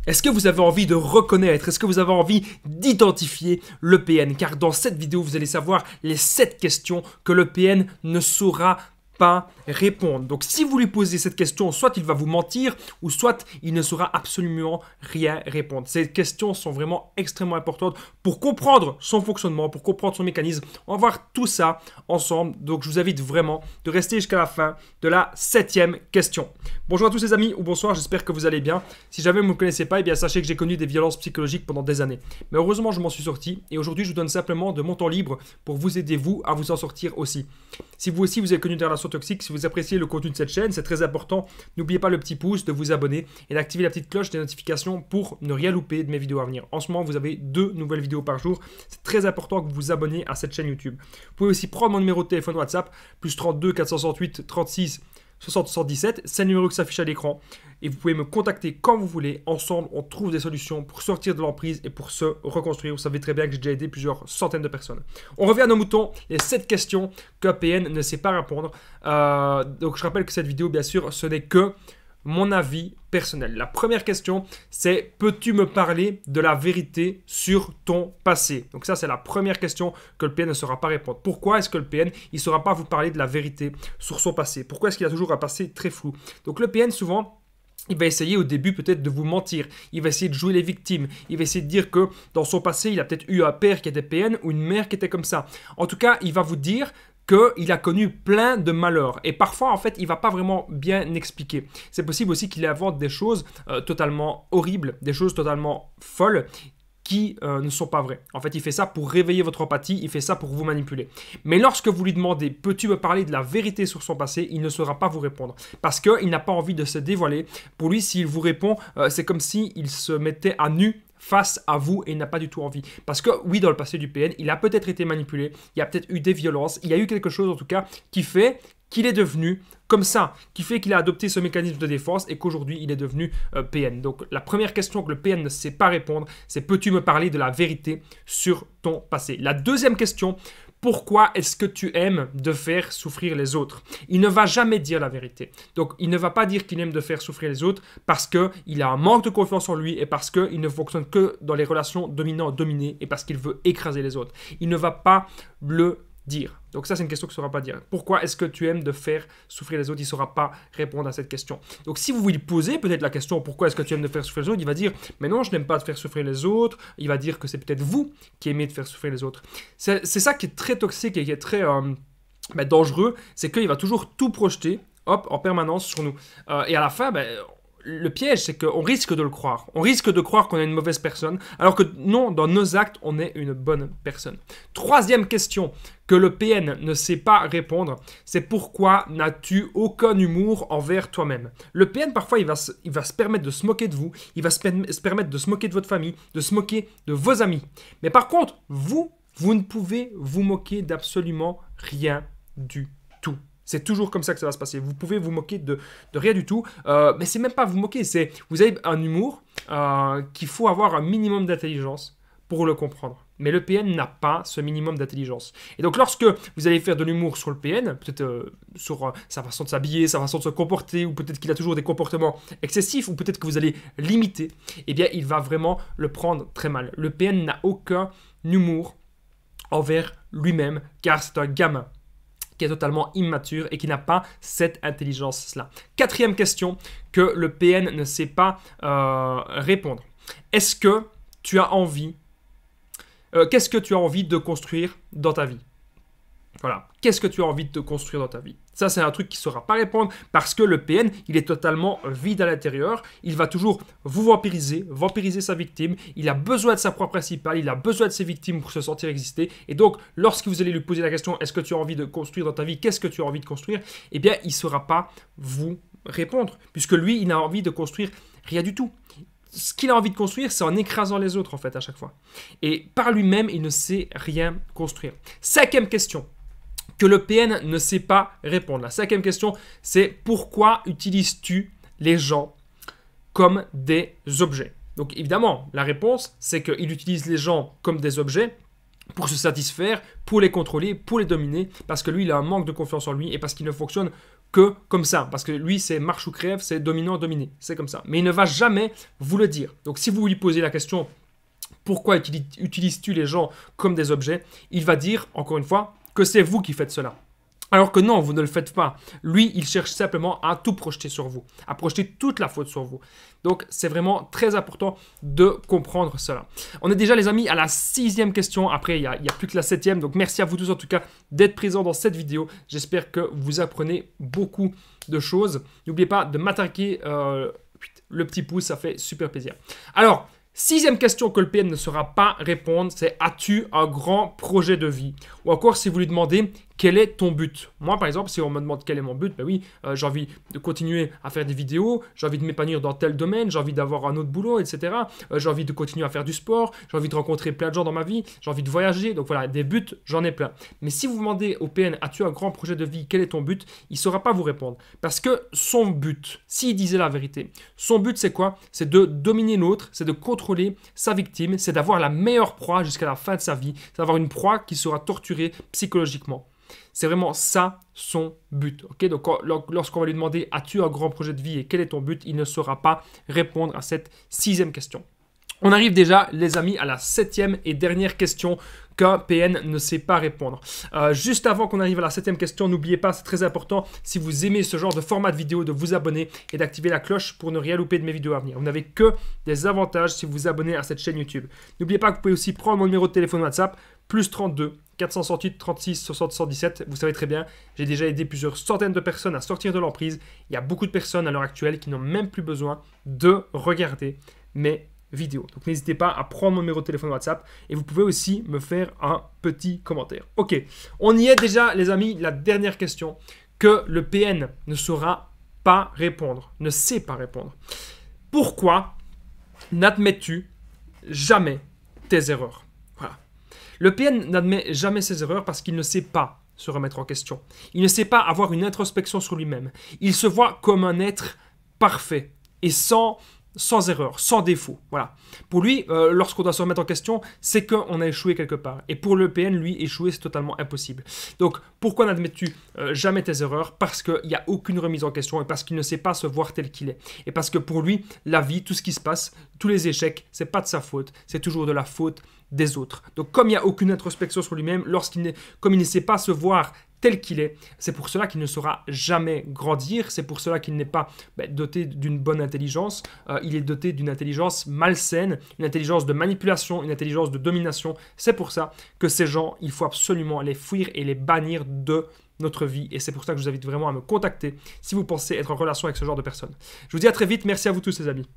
Est-ce que vous avez envie de reconnaître, est-ce que vous avez envie d'identifier le PN? Car dans cette vidéo, vous allez savoir les 7 questions que le PN ne saura pas répondre. Donc si vous lui posez cette question, soit il va vous mentir, ou soit il ne saura absolument rien répondre. Ces questions sont vraiment extrêmement importantes pour comprendre son fonctionnement, pour comprendre son mécanisme. On va voir tout ça ensemble. Donc je vous invite vraiment de rester jusqu'à la fin de la 7e question. Bonjour à tous les amis, ou bonsoir, j'espère que vous allez bien. Si jamais vous ne me connaissez pas, eh bien sachez que j'ai connu des violences psychologiques pendant des années. Mais heureusement, je m'en suis sorti et aujourd'hui, je vous donne simplement de mon temps libre pour vous aider, vous, à vous en sortir aussi. Si vous aussi, vous avez connu des relations toxiques, si vous appréciez le contenu de cette chaîne, c'est très important. N'oubliez pas le petit pouce, de vous abonner et d'activer la petite cloche des notifications pour ne rien louper de mes vidéos à venir. En ce moment, vous avez 2 nouvelles vidéos par jour. C'est très important que vous vous abonnez à cette chaîne YouTube. Vous pouvez aussi prendre mon numéro de téléphone WhatsApp, plus 32 468 36 60 117. C'est le numéro qui s'affiche à l'écran. Et vous pouvez me contacter quand vous voulez. Ensemble, on trouve des solutions pour sortir de l'emprise et pour se reconstruire. Vous savez très bien que j'ai déjà aidé plusieurs centaines de personnes. On revient à nos moutons. Les 7 questions que PN ne sait pas répondre. Donc, je rappelle que cette vidéo, bien sûr, ce n'est que mon avis personnel. La première question, c'est: peux-tu me parler de la vérité sur ton passé? Donc ça, c'est la première question que le PN ne saura pas répondre. Pourquoi est-ce que le PN, il ne saura pas vous parler de la vérité sur son passé? Pourquoi est-ce qu'il a toujours un passé très flou? Donc le PN, souvent, il va essayer au début peut-être de vous mentir. Il va essayer de jouer les victimes. Il va essayer de dire que dans son passé, il a peut-être eu un père qui était PN ou une mère qui était comme ça. En tout cas, il va vous dire qu'il a connu plein de malheurs. Et parfois, en fait, il ne va pas vraiment bien expliquer. C'est possible aussi qu'il invente des choses totalement horribles, des choses totalement folles, qui ne sont pas vraies. En fait, il fait ça pour réveiller votre empathie, il fait ça pour vous manipuler. Mais lorsque vous lui demandez: peux-tu me parler de la vérité sur son passé, il ne saura pas vous répondre. Parce qu'il n'a pas envie de se dévoiler. Pour lui, s'il vous répond, c'est comme s'il se mettait à nu face à vous et il n'a pas du tout envie. Parce que oui, dans le passé du PN, il a peut-être été manipulé, il y a peut-être eu des violences, il y a eu quelque chose en tout cas qui fait qu'il est devenu comme ça, qui fait qu'il a adopté ce mécanisme de défense et qu'aujourd'hui il est devenu PN. Donc la première question que le PN ne sait pas répondre, c'est: peux-tu me parler de la vérité sur ton passé? La deuxième question: pourquoi est-ce que tu aimes de faire souffrir les autres? Il ne va jamais dire la vérité. Donc, il ne va pas dire qu'il aime de faire souffrir les autres parce qu'il a un manque de confiance en lui et parce qu'il ne fonctionne que dans les relations dominant-dominé et parce qu'il veut écraser les autres. Il ne va pas le dire. Donc ça, c'est une question qu'il ne saura pas dire. Pourquoi est-ce que tu aimes de faire souffrir les autres? Il ne saura pas répondre à cette question. Donc si vous lui posez peut-être la question: pourquoi est-ce que tu aimes de faire souffrir les autres? Il va dire: mais non, je n'aime pas de faire souffrir les autres. Il va dire que c'est peut-être vous qui aimez de faire souffrir les autres. C'est ça qui est très toxique et qui est très dangereux, c'est qu'il va toujours tout projeter, hop, en permanence sur nous. Et à la fin, le piège, c'est qu'on risque de le croire. On risque de croire qu'on est une mauvaise personne, alors que non, dans nos actes, on est une bonne personne. Troisième question que le PN ne sait pas répondre, c'est: pourquoi n'as-tu aucun humour envers toi-même? Le PN, parfois, il va se permettre de se moquer de vous, il va se permettre de se moquer de votre famille, de se moquer de vos amis. Mais par contre, vous ne pouvez vous moquer d'absolument rien du tout. C'est toujours comme ça que ça va se passer. Vous pouvez vous moquer de rien du tout. Mais c'est même pas vous moquer. C'est vous avez un humour qu'il faut avoir un minimum d'intelligence pour le comprendre. Mais le PN n'a pas ce minimum d'intelligence. Et donc lorsque vous allez faire de l'humour sur le PN, peut-être sur sa façon de s'habiller, sa façon de se comporter, ou peut-être qu'il a toujours des comportements excessifs, ou peut-être que vous allez l'imiter, eh bien il va vraiment le prendre très mal. Le PN n'a aucun humour envers lui-même, car c'est un gamin qui est totalement immature et qui n'a pas cette intelligence-là. Quatrième question que le PN ne sait pas répondre. Est-ce que tu as envie... qu'est-ce que tu as envie de construire dans ta vie? Voilà. Qu'est-ce que tu as envie de te construire dans ta vie? Ça, c'est un truc qui ne saura pas répondre parce que le PN, il est totalement vide à l'intérieur. Il va toujours vous vampiriser sa victime. Il a besoin de sa proie principale. Il a besoin de ses victimes pour se sentir exister. Et donc, lorsque vous allez lui poser la question: est-ce que tu as envie de construire dans ta vie? Qu'est-ce que tu as envie de construire? Eh bien, il ne saura pas vous répondre puisque lui, il n'a envie de construire rien du tout. Ce qu'il a envie de construire, c'est en écrasant les autres, en fait, à chaque fois. Et par lui-même, il ne sait rien construire. Cinquième question que le PN ne sait pas répondre. La cinquième question, c'est: pourquoi utilises-tu les gens comme des objets? Donc évidemment, la réponse, c'est qu'il utilise les gens comme des objets pour se satisfaire, pour les contrôler, pour les dominer, parce que lui, il a un manque de confiance en lui et parce qu'il ne fonctionne que comme ça, parce que lui c'est marche ou crève, c'est dominant, dominé, c'est comme ça. Mais il ne va jamais vous le dire. Donc si vous lui posez la question, pourquoi utilises-tu les gens comme des objets, il va dire, encore une fois, que c'est vous qui faites cela. Alors que non, vous ne le faites pas. Lui, il cherche simplement à tout projeter sur vous, à projeter toute la faute sur vous. Donc, c'est vraiment très important de comprendre cela. On est déjà, les amis, à la 6e question. Après, il n'y a plus que la 7e. Donc, merci à vous tous, en tout cas, d'être présents dans cette vidéo. J'espère que vous apprenez beaucoup de choses. N'oubliez pas de m'attaquer le petit pouce, ça fait super plaisir. Alors, 6e question que le PN ne saura pas répondre, c'est « As-tu un grand projet de vie ?» Ou encore, si vous lui demandez « Quel est ton but ?» Moi, par exemple, si on me demande quel est mon but, ben oui, j'ai envie de continuer à faire des vidéos, j'ai envie de m'épanouir dans tel domaine, j'ai envie d'avoir un autre boulot, etc. J'ai envie de continuer à faire du sport, j'ai envie de rencontrer plein de gens dans ma vie, j'ai envie de voyager. Donc voilà, des buts, j'en ai plein. Mais si vous demandez au PN « As-tu un grand projet de vie ? Quel est ton but ?» Il ne saura pas vous répondre. Parce que son but, s'il disait la vérité, son but c'est quoi? C'est de dominer l'autre, c'est de contrôler sa victime, c'est d'avoir la meilleure proie jusqu'à la fin de sa vie, c'est d'avoir une proie qui sera torturée psychologiquement. C'est vraiment ça son but. Okay, donc lorsqu'on va lui demander « As-tu un grand projet de vie et quel est ton but ?» il ne saura pas répondre à cette 6e question. On arrive déjà, les amis, à la 7e et dernière question qu'un PN ne sait pas répondre. Juste avant qu'on arrive à la 7e question, n'oubliez pas, c'est très important, si vous aimez ce genre de format de vidéo, de vous abonner et d'activer la cloche pour ne rien louper de mes vidéos à venir. Vous n'avez que des avantages si vous vous abonnez à cette chaîne YouTube. N'oubliez pas que vous pouvez aussi prendre mon numéro de téléphone WhatsApp, plus 32 468 36 60 117. Vous savez très bien, j'ai déjà aidé plusieurs centaines de personnes à sortir de l'emprise. Il y a beaucoup de personnes à l'heure actuelle qui n'ont même plus besoin de regarder mes vidéo. Donc n'hésitez pas à prendre mon numéro de téléphone WhatsApp et vous pouvez aussi me faire un petit commentaire. Ok, on y est déjà les amis, la dernière question que le PN ne saura pas répondre, ne sait pas répondre. Pourquoi n'admets-tu jamais tes erreurs? Voilà. Le PN n'admet jamais ses erreurs parce qu'il ne sait pas se remettre en question. Il ne sait pas avoir une introspection sur lui-même. Il se voit comme un être parfait et sans erreur, sans défaut. Voilà. Pour lui, lorsqu'on doit se remettre en question, c'est qu'on a échoué quelque part. Et pour le PN, lui, échouer, c'est totalement impossible. Donc, pourquoi n'admets-tu jamais tes erreurs? Parce qu'il n'y a aucune remise en question et parce qu'il ne sait pas se voir tel qu'il est. Et parce que pour lui, la vie, tout ce qui se passe, tous les échecs, c'est pas de sa faute, c'est toujours de la faute des autres. Donc, comme il n'y a aucune introspection sur lui-même, comme il ne sait pas se voir tel qu'il est, c'est pour cela qu'il ne saura jamais grandir, c'est pour cela qu'il n'est pas doté d'une bonne intelligence, il est doté d'une intelligence malsaine, une intelligence de manipulation, une intelligence de domination. C'est pour ça que ces gens, il faut absolument les fuir et les bannir de notre vie, et c'est pour ça que je vous invite vraiment à me contacter si vous pensez être en relation avec ce genre de personnes. Je vous dis à très vite, merci à vous tous les amis.